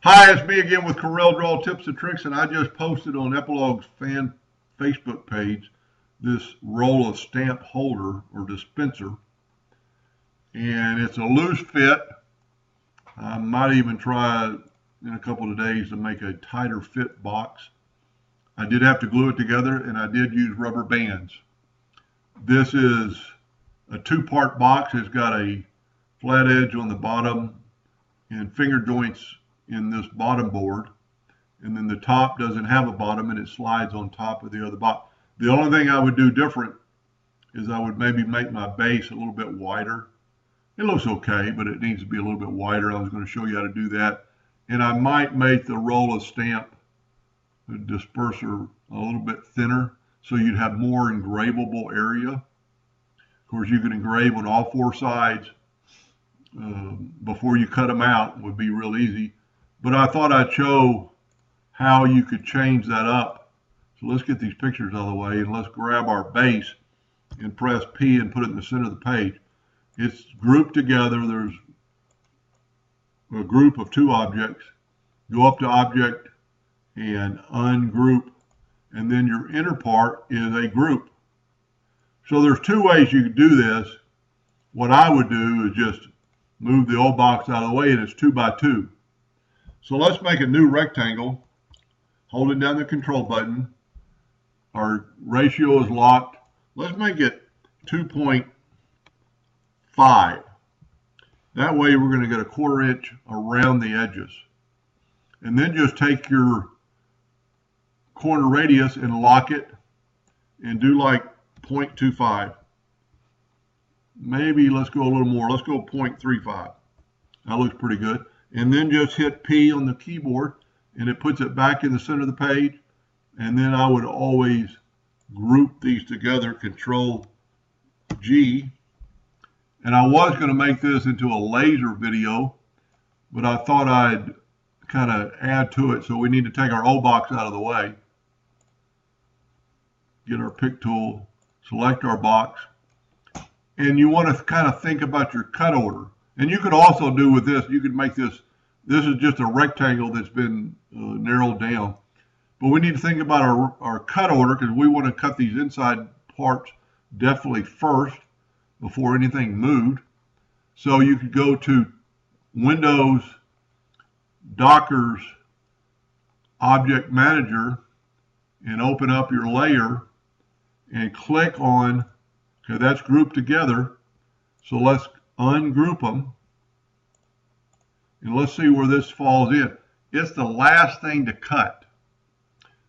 Hi, it's me again with Corel Draw Tips and Tricks, and I just posted on Epilogue's fan Facebook page this roll of stamp holder or dispenser, and it's a loose fit. I might even try in a couple of days to make a tighter fit box. I did have to glue it together, and I did use rubber bands. This is a two-part box. It's got a flat edge on the bottom and finger joints in this bottom board, and then the top doesn't have a bottom and it slides on top of the other box. The only thing I would do different is I would maybe make my base a little bit wider. It looks okay, but it needs to be a little bit wider. I was going to show you how to do that, and I might make the roll of stamp disperser a little bit thinner so you'd have more engravable area. Of course, you can engrave on all four sides before you cut them out. It would be real easy. But I thought I'd show how you could change that up. So let's get these pictures out of the way, and let's grab our base and press P and put it in the center of the page. It's grouped together. There's a group of two objects. Go up to Object and Ungroup, and then your inner part is a group. So there's two ways you could do this. What I would do is just move the old box out of the way, and it's 2 by 2. So let's make a new rectangle, holding down the control button. Our ratio is locked. Let's make it 2.5. That way we're going to get a 1/4 inch around the edges. And then just take your corner radius and lock it and do like 0.25. Maybe let's go a little more. Let's go 0.35. That looks pretty good. And then just hit P on the keyboard and it puts it back in the center of the page. And then I would always group these together, Control G. And I was going to make this into a laser video, but I thought I'd kind of add to it. So we need to take our old box out of the way, get our pick tool, select our box, and you want to kind of think about your cut order. And you could also do with this, you could make this is just a rectangle that's been narrowed down. But we need to think about our cut order, because we want to cut these inside parts definitely first before anything moved. So you could go to Windows, Dockers, Object Manager, and open up your layer and click on, okay, that's grouped together. So let's ungroup them. And let's see where this falls in. It's the last thing to cut.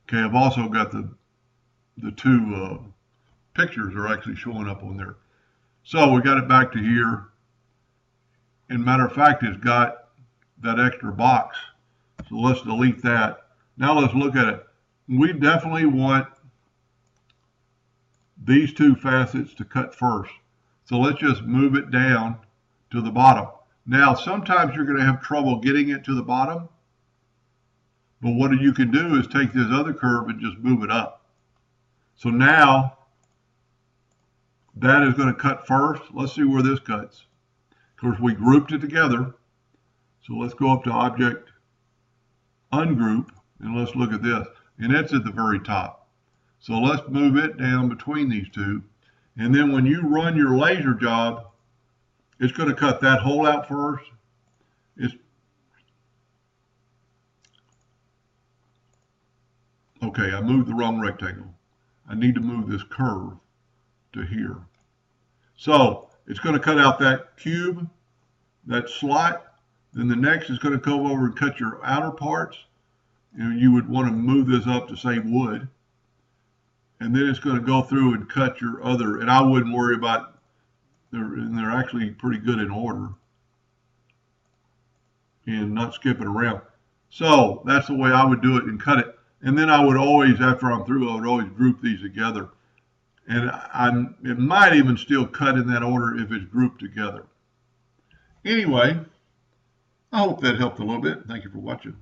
Okay, I've also got the two pictures are actually showing up on there. So we got it back to here. And matter of fact, it's got that extra box. So let's delete that. Now let's look at it. We definitely want these two facets to cut first. So let's just move it down to the bottom. Now, sometimes you're going to have trouble getting it to the bottom, but what you can do is take this other curve and just move it up. So now that is going to cut first. Let's see where this cuts. Of course, we grouped it together. So let's go up to Object, Ungroup, and let's look at this. And it's at the very top. So let's move it down between these two. And then when you run your laser job, it's going to cut that hole out first. Okay, I moved the wrong rectangle. I need to move this curve to here. So it's going to cut out that cube, that slot. Then the next is going to come over and cut your outer parts. And you would want to move this up to save wood. And then it's going to go through and cut your other, and I wouldn't worry about, they're actually pretty good in order and not skipping around. So that's the way I would do it and cut it. And then I would always, after I'm through, I would always group these together. And it might even still cut in that order if it's grouped together. Anyway, I hope that helped a little bit. Thank you for watching.